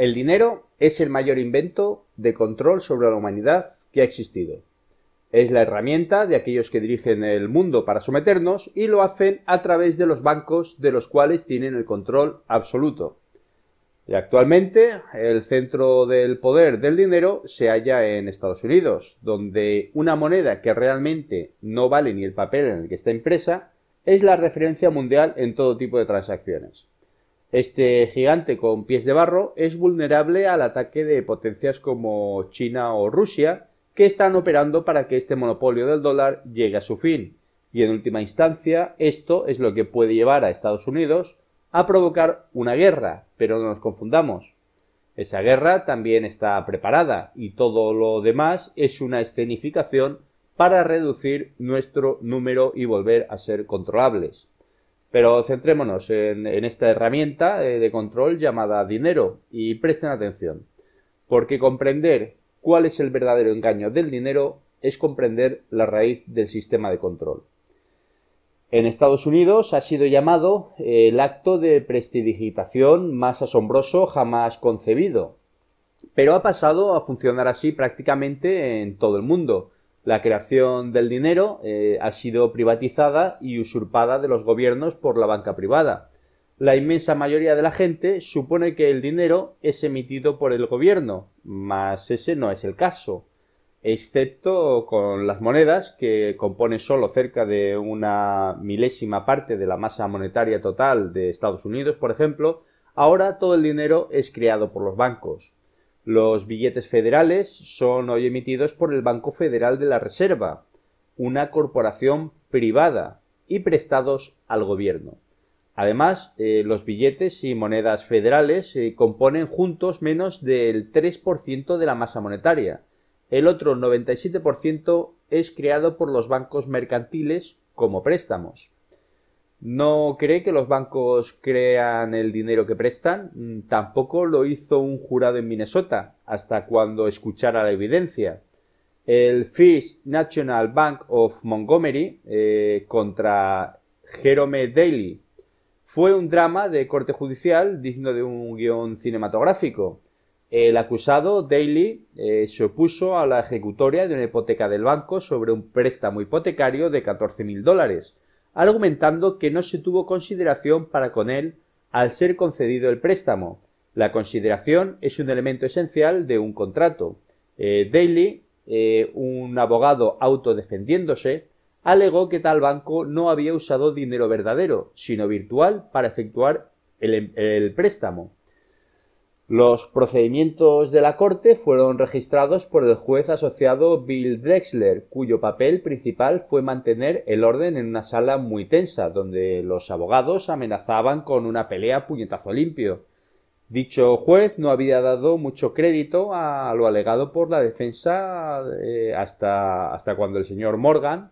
El dinero es el mayor invento de control sobre la humanidad que ha existido. Es la herramienta de aquellos que dirigen el mundo para someternos y lo hacen a través de los bancos de los cuales tienen el control absoluto. Y actualmente el centro del poder del dinero se halla en Estados Unidos, donde una moneda que realmente no vale ni el papel en el que está impresa es la referencia mundial en todo tipo de transacciones. Este gigante con pies de barro es vulnerable al ataque de potencias como China o Rusia, que están operando para que este monopolio del dólar llegue a su fin. Y en última instancia, esto es lo que puede llevar a Estados Unidos a provocar una guerra, pero no nos confundamos. Esa guerra también está preparada y todo lo demás es una escenificación para reducir nuestro número y volver a ser controlables. Pero centrémonos en esta herramienta de control llamada dinero y presten atención, porque comprender cuál es el verdadero engaño del dinero es comprender la raíz del sistema de control. En Estados Unidos ha sido llamado el acto de prestidigitación más asombroso jamás concebido, pero ha pasado a funcionar así prácticamente en todo el mundo. La creación del dinero ha sido privatizada y usurpada de los gobiernos por la banca privada. La inmensa mayoría de la gente supone que el dinero es emitido por el gobierno, mas ese no es el caso, excepto con las monedas, que componen solo cerca de una milésima parte de la masa monetaria total de Estados Unidos, por ejemplo. Ahora todo el dinero es creado por los bancos. Los billetes federales son hoy emitidos por el Banco Federal de la Reserva, una corporación privada, y prestados al gobierno. Además, los billetes y monedas federales componen juntos menos del 3% de la masa monetaria. El otro 97% es creado por los bancos mercantiles como préstamos. ¿No cree que los bancos crean el dinero que prestan? Tampoco lo hizo un jurado en Minnesota, hasta cuando escuchara la evidencia. El First National Bank of Montgomery contra Jerome Daly fue un drama de corte judicial digno de un guión cinematográfico. El acusado, Daly, se opuso a la ejecutoria de una hipoteca del banco sobre un préstamo hipotecario de $14.000, argumentando que no se tuvo consideración para con él al ser concedido el préstamo. La consideración es un elemento esencial de un contrato. Daly, un abogado autodefendiéndose, alegó que tal banco no había usado dinero verdadero, sino virtual, para efectuar el préstamo. Los procedimientos de la corte fueron registrados por el juez asociado Bill Drexler, cuyo papel principal fue mantener el orden en una sala muy tensa, donde los abogados amenazaban con una pelea a puñetazo limpio. Dicho juez no había dado mucho crédito a lo alegado por la defensa hasta cuando el señor Morgan,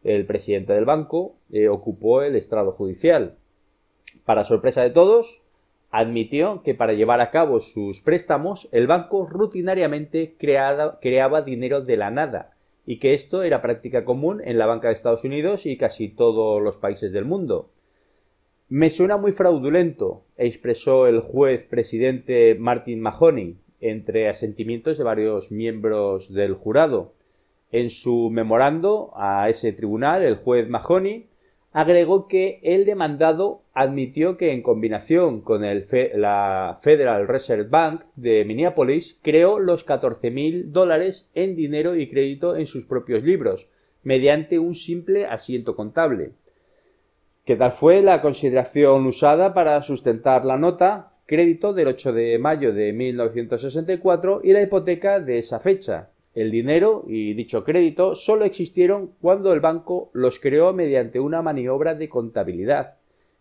el presidente del banco, ocupó el estrado judicial. Para sorpresa de todos, admitió que para llevar a cabo sus préstamos el banco rutinariamente creaba dinero de la nada y que esto era práctica común en la banca de Estados Unidos y casi todos los países del mundo. Me suena muy fraudulento, expresó el juez presidente Martin Mahoney entre asentimientos de varios miembros del jurado. En su memorando a ese tribunal, el juez Mahoney agregó que el demandado admitió que en combinación con la Federal Reserve Bank de Minneapolis creó los $14.000 en dinero y crédito en sus propios libros, mediante un simple asiento contable. ¿Qué tal fue la consideración usada para sustentar la nota? Crédito del 8 de mayo de 1964 y la hipoteca de esa fecha. El dinero y dicho crédito solo existieron cuando el banco los creó mediante una maniobra de contabilidad.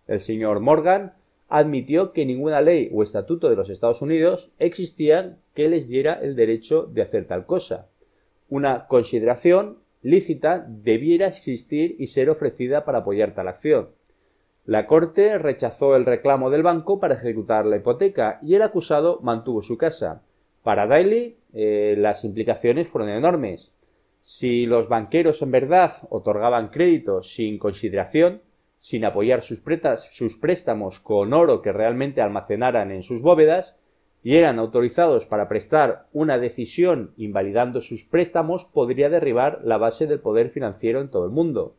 El señor Morgan admitió que ninguna ley o estatuto de los Estados Unidos existían que les diera el derecho de hacer tal cosa. Una consideración lícita debiera existir y ser ofrecida para apoyar tal acción. La Corte rechazó el reclamo del banco para ejecutar la hipoteca y el acusado mantuvo su casa. Para Daly, las implicaciones fueron enormes. Si los banqueros en verdad otorgaban créditos sin consideración, sin apoyar sus préstamos con oro que realmente almacenaran en sus bóvedas, y eran autorizados para prestar una decisión invalidando sus préstamos, podría derribar la base del poder financiero en todo el mundo.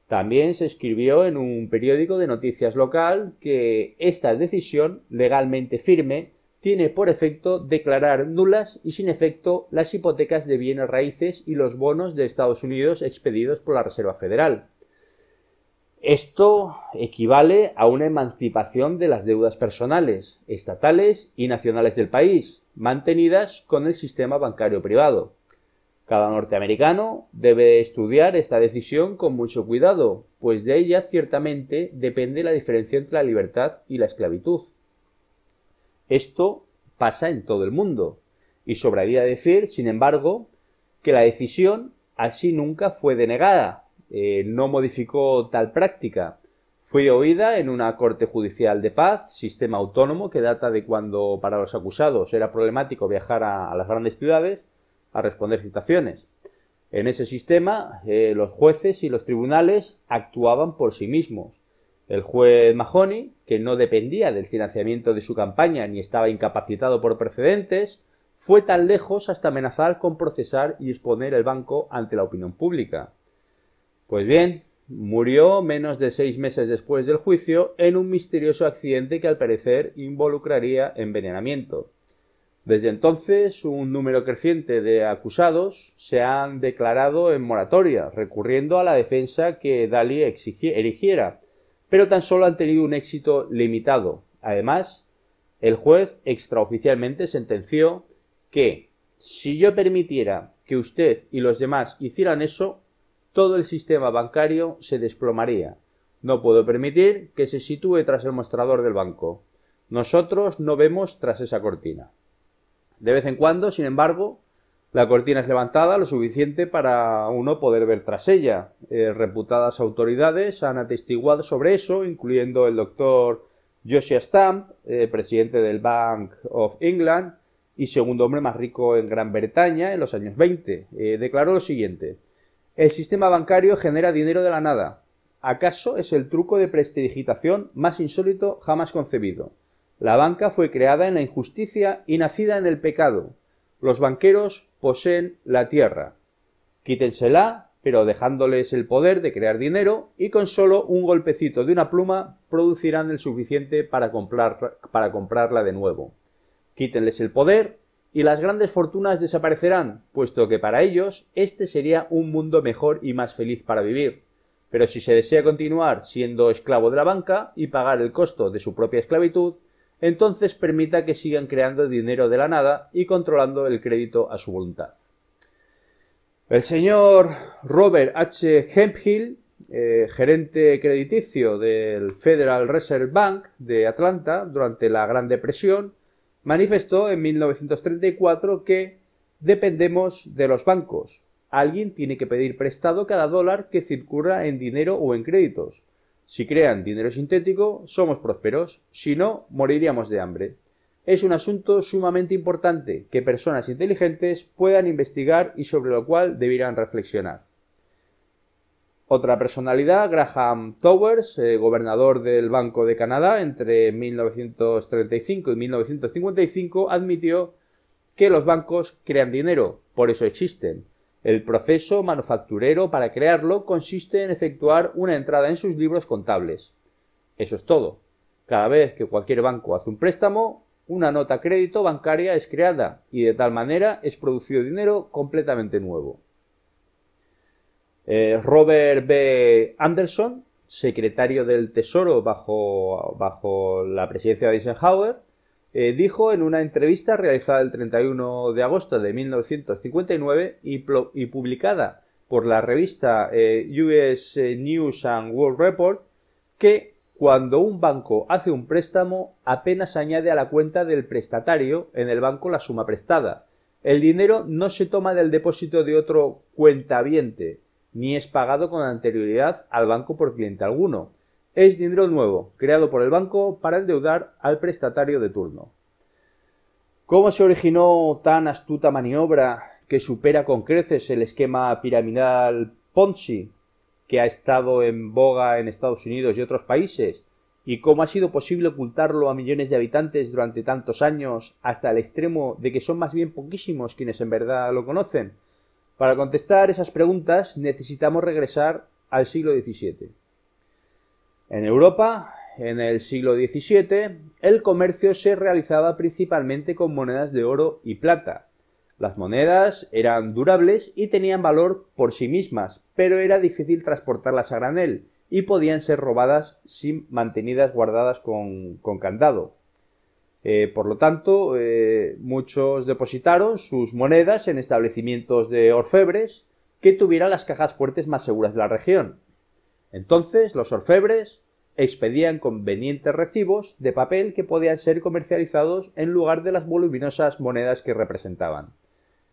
También se escribió en un periódico de noticias local que esta decisión legalmente firme tiene por efecto declarar nulas y sin efecto las hipotecas de bienes raíces y los bonos de Estados Unidos expedidos por la Reserva Federal. Esto equivale a una emancipación de las deudas personales, estatales y nacionales del país, mantenidas con el sistema bancario privado. Cada norteamericano debe estudiar esta decisión con mucho cuidado, pues de ella ciertamente depende la diferencia entre la libertad y la esclavitud. Esto pasa en todo el mundo, y sobraría decir, sin embargo, que la decisión así nunca fue denegada. No modificó tal práctica. Fue oída en una corte judicial de paz, sistema autónomo que data de cuando para los acusados era problemático viajar a las grandes ciudades a responder citaciones. En ese sistema, los jueces y los tribunales actuaban por sí mismos. El juez Mahoney, que no dependía del financiamiento de su campaña ni estaba incapacitado por precedentes, fue tan lejos hasta amenazar con procesar y exponer el banco ante la opinión pública. Pues bien, murió menos de 6 meses después del juicio en un misterioso accidente que al parecer involucraría envenenamiento. Desde entonces, un número creciente de acusados se han declarado en moratoria, recurriendo a la defensa que Daly erigiera, pero tan solo han tenido un éxito limitado. Además, el juez extraoficialmente sentenció que si yo permitiera que usted y los demás hicieran eso, todo el sistema bancario se desplomaría. No puedo permitir que se sitúe tras el mostrador del banco. Nosotros no vemos tras esa cortina. De vez en cuando, sin embargo, la cortina es levantada lo suficiente para uno poder ver tras ella. Reputadas autoridades han atestiguado sobre eso, incluyendo el doctor Josiah Stamp, presidente del Bank of England y segundo hombre más rico en Gran Bretaña en los años 20. Declaró lo siguiente: el sistema bancario genera dinero de la nada. ¿Acaso es el truco de prestidigitación más insólito jamás concebido? La banca fue creada en la injusticia y nacida en el pecado. Los banqueros poseen la tierra. Quítensela, pero dejándoles el poder de crear dinero, y con solo un golpecito de una pluma producirán el suficiente para comprarla de nuevo. Quítenles el poder y las grandes fortunas desaparecerán, puesto que para ellos este sería un mundo mejor y más feliz para vivir. Pero si se desea continuar siendo esclavo de la banca y pagar el costo de su propia esclavitud, entonces permita que sigan creando dinero de la nada y controlando el crédito a su voluntad. El señor Robert H. Hemphill, gerente crediticio del Federal Reserve Bank de Atlanta durante la Gran Depresión, manifestó en 1934 que dependemos de los bancos. Alguien tiene que pedir prestado cada dólar que circula en dinero o en créditos. Si crean dinero sintético, somos prósperos. Si no, moriríamos de hambre. Es un asunto sumamente importante que personas inteligentes puedan investigar y sobre lo cual debieran reflexionar. Otra personalidad, Graham Towers, gobernador del Banco de Canadá entre 1935 y 1955, admitió que los bancos crean dinero, por eso existen. El proceso manufacturero para crearlo consiste en efectuar una entrada en sus libros contables. Eso es todo. Cada vez que cualquier banco hace un préstamo, una nota crédito bancaria es creada y de tal manera es producido dinero completamente nuevo. Robert B. Anderson, secretario del Tesoro bajo la presidencia de Eisenhower, dijo en una entrevista realizada el 31 de agosto de 1959 y publicada por la revista US News and World Report que cuando un banco hace un préstamo apenas añade a la cuenta del prestatario en el banco la suma prestada. El dinero no se toma del depósito de otro cuentaviente, ni es pagado con anterioridad al banco por cliente alguno. Es dinero nuevo, creado por el banco para endeudar al prestatario de turno. ¿Cómo se originó tan astuta maniobra que supera con creces el esquema piramidal Ponzi que ha estado en boga en Estados Unidos y otros países ¿Y cómo ha sido posible ocultarlo a millones de habitantes durante tantos años hasta el extremo de que son más bien poquísimos quienes en verdad lo conocen? Para contestar esas preguntas necesitamos regresar al siglo XVII. En Europa, en el siglo XVII, el comercio se realizaba principalmente con monedas de oro y plata. Las monedas eran durables y tenían valor por sí mismas, pero era difícil transportarlas a granel y podían ser robadas si mantenidas guardadas con candado. Por lo tanto, muchos depositaron sus monedas en establecimientos de orfebres que tuvieran las cajas fuertes más seguras de la región. Entonces, los orfebres expedían convenientes recibos de papel que podían ser comercializados en lugar de las voluminosas monedas que representaban.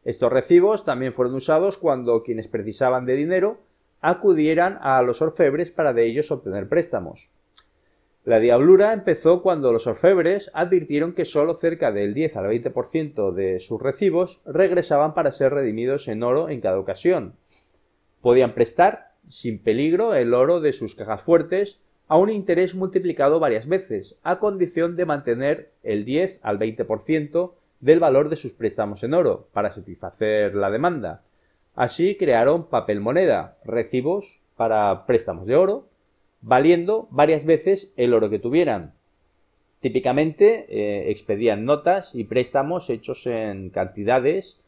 Estos recibos también fueron usados cuando quienes precisaban de dinero acudieran a los orfebres para de ellos obtener préstamos. La diablura empezó cuando los orfebres advirtieron que solo cerca del 10 al 20% de sus recibos regresaban para ser redimidos en oro en cada ocasión. Podían prestar, sin peligro, el oro de sus cajas fuertes a un interés multiplicado varias veces, a condición de mantener el 10 al 20% del valor de sus préstamos en oro, para satisfacer la demanda. Así crearon papel moneda, recibos para préstamos de oro, valiendo varias veces el oro que tuvieran. Típicamente expedían notas y préstamos hechos en cantidades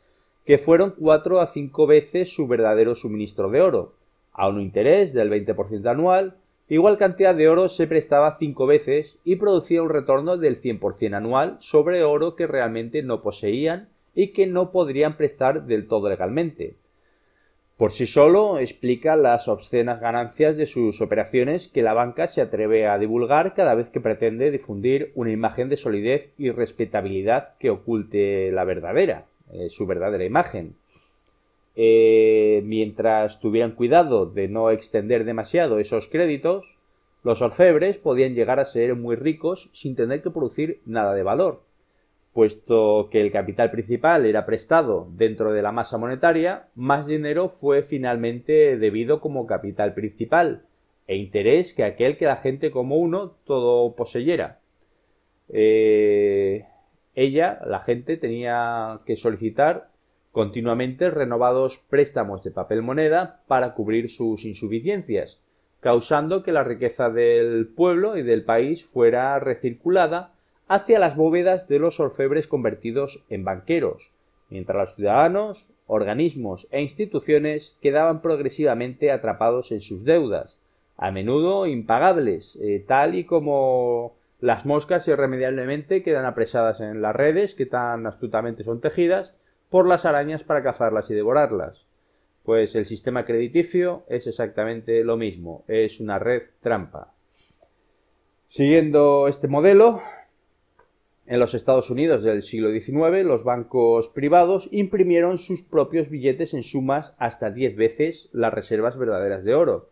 que fueron 4 a 5 veces su verdadero suministro de oro, a un interés del 20% anual. Igual cantidad de oro se prestaba 5 veces y producía un retorno del 100% anual sobre oro que realmente no poseían y que no podrían prestar del todo legalmente. Por sí solo explica las obscenas ganancias de sus operaciones que la banca se atreve a divulgar cada vez que pretende difundir una imagen de solidez y respetabilidad que oculte la verdadera, su verdadera imagen. Mientras tuvieran cuidado de no extender demasiado esos créditos, los orfebres podían llegar a ser muy ricos sin tener que producir nada de valor. Puesto que el capital principal era prestado dentro de la masa monetaria, más dinero fue finalmente debido como capital principal e interés que aquel que la gente como uno todo poseyera. La gente tenía que solicitar continuamente renovados préstamos de papel moneda para cubrir sus insuficiencias, causando que la riqueza del pueblo y del país fuera recirculada hacia las bóvedas de los orfebres convertidos en banqueros, mientras los ciudadanos, organismos e instituciones quedaban progresivamente atrapados en sus deudas, a menudo impagables, tal y como las moscas irremediablemente quedan apresadas en las redes que tan astutamente son tejidas por las arañas para cazarlas y devorarlas. Pues el sistema crediticio es exactamente lo mismo, es una red trampa. Siguiendo este modelo, en los Estados Unidos del siglo XIX, los bancos privados imprimieron sus propios billetes en sumas hasta 10 veces las reservas verdaderas de oro.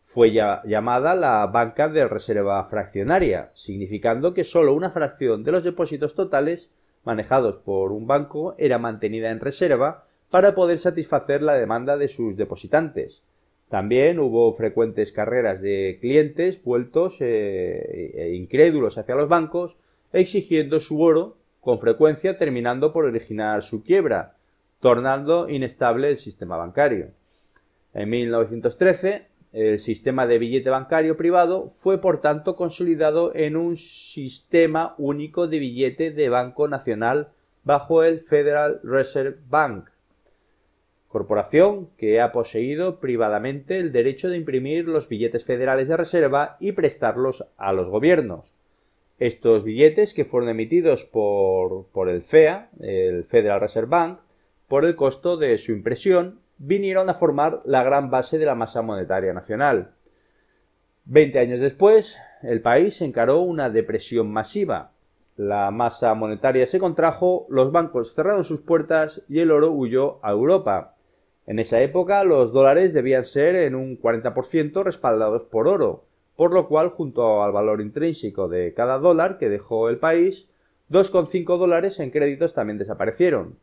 Fue llamada la banca de reserva fraccionaria, significando que solo una fracción de los depósitos totales manejados por un banco era mantenida en reserva para poder satisfacer la demanda de sus depositantes. También hubo frecuentes carreras de clientes vueltos e incrédulos hacia los bancos, exigiendo su oro, con frecuencia terminando por originar su quiebra, tornando inestable el sistema bancario. En 1913, el sistema de billete bancario privado fue por tanto consolidado en un sistema único de billete de Banco Nacional bajo el Federal Reserve Bank, corporación que ha poseído privadamente el derecho de imprimir los billetes federales de reserva y prestarlos a los gobiernos. Estos billetes, que fueron emitidos por el FEA, el Federal Reserve Bank, por el costo de su impresión, vinieron a formar la gran base de la masa monetaria nacional. 20 años después, el país encaró una depresión masiva. La masa monetaria se contrajo, los bancos cerraron sus puertas y el oro huyó a Europa. En esa época, los dólares debían ser en un 40% respaldados por oro, por lo cual, junto al valor intrínseco de cada dólar que dejó el país, 2,5 dólares en créditos también desaparecieron.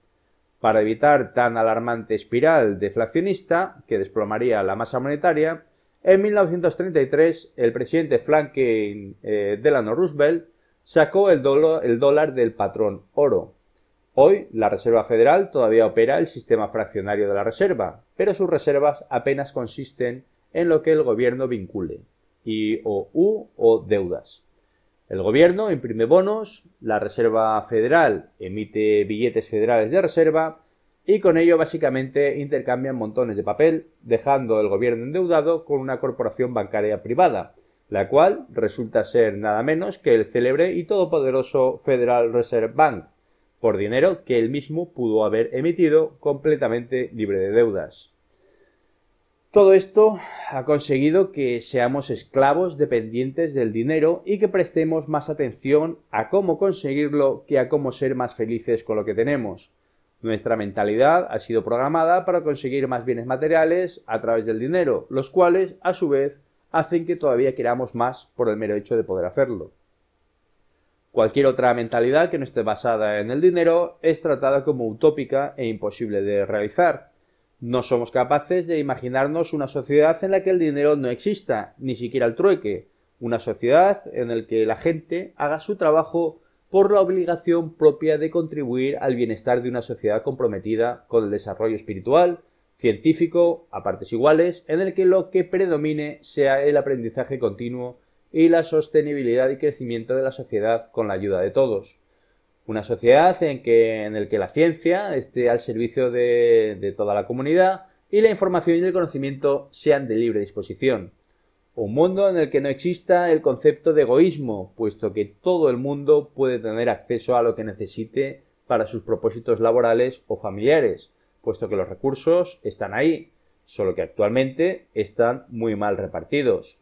Para evitar tan alarmante espiral deflacionista que desplomaría la masa monetaria, En 1933, el presidente Franklin Delano Roosevelt sacó el dólar del patrón oro. Hoy, la Reserva Federal todavía opera el sistema fraccionario de la reserva, pero sus reservas apenas consisten en lo que el gobierno vincule, o deudas. El gobierno imprime bonos, la Reserva Federal emite billetes federales de reserva y con ello básicamente intercambian montones de papel, dejando el gobierno endeudado con una corporación bancaria privada, la cual resulta ser nada menos que el célebre y todopoderoso Federal Reserve Bank, por dinero que él mismo pudo haber emitido completamente libre de deudas. Todo esto ha conseguido que seamos esclavos dependientes del dinero y que prestemos más atención a cómo conseguirlo que a cómo ser más felices con lo que tenemos. Nuestra mentalidad ha sido programada para conseguir más bienes materiales a través del dinero, los cuales, a su vez, hacen que todavía queramos más por el mero hecho de poder hacerlo. Cualquier otra mentalidad que no esté basada en el dinero es tratada como utópica e imposible de realizar. No somos capaces de imaginarnos una sociedad en la que el dinero no exista, ni siquiera el trueque, una sociedad en la que la gente haga su trabajo por la obligación propia de contribuir al bienestar de una sociedad comprometida con el desarrollo espiritual, científico, a partes iguales, en el que lo que predomine sea el aprendizaje continuo y la sostenibilidad y crecimiento de la sociedad con la ayuda de todos. Una sociedad en la que la ciencia esté al servicio de toda la comunidad y la información y el conocimiento sean de libre disposición. Un mundo en el que no exista el concepto de egoísmo, puesto que todo el mundo puede tener acceso a lo que necesite para sus propósitos laborales o familiares, puesto que los recursos están ahí, solo que actualmente están muy mal repartidos.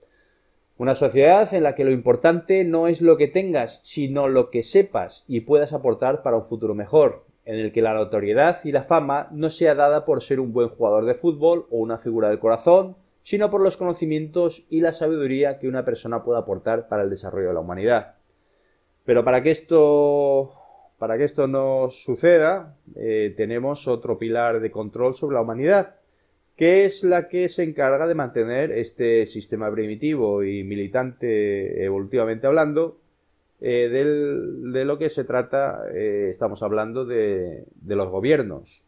Una sociedad en la que lo importante no es lo que tengas, sino lo que sepas y puedas aportar para un futuro mejor, en el que la notoriedad y la fama no sea dada por ser un buen jugador de fútbol o una figura del corazón, sino por los conocimientos y la sabiduría que una persona pueda aportar para el desarrollo de la humanidad. Pero para que esto no suceda, tenemos otro pilar de control sobre la humanidad, que es la que se encarga de mantener este sistema primitivo y militante, evolutivamente hablando, de lo que se trata, estamos hablando de los gobiernos.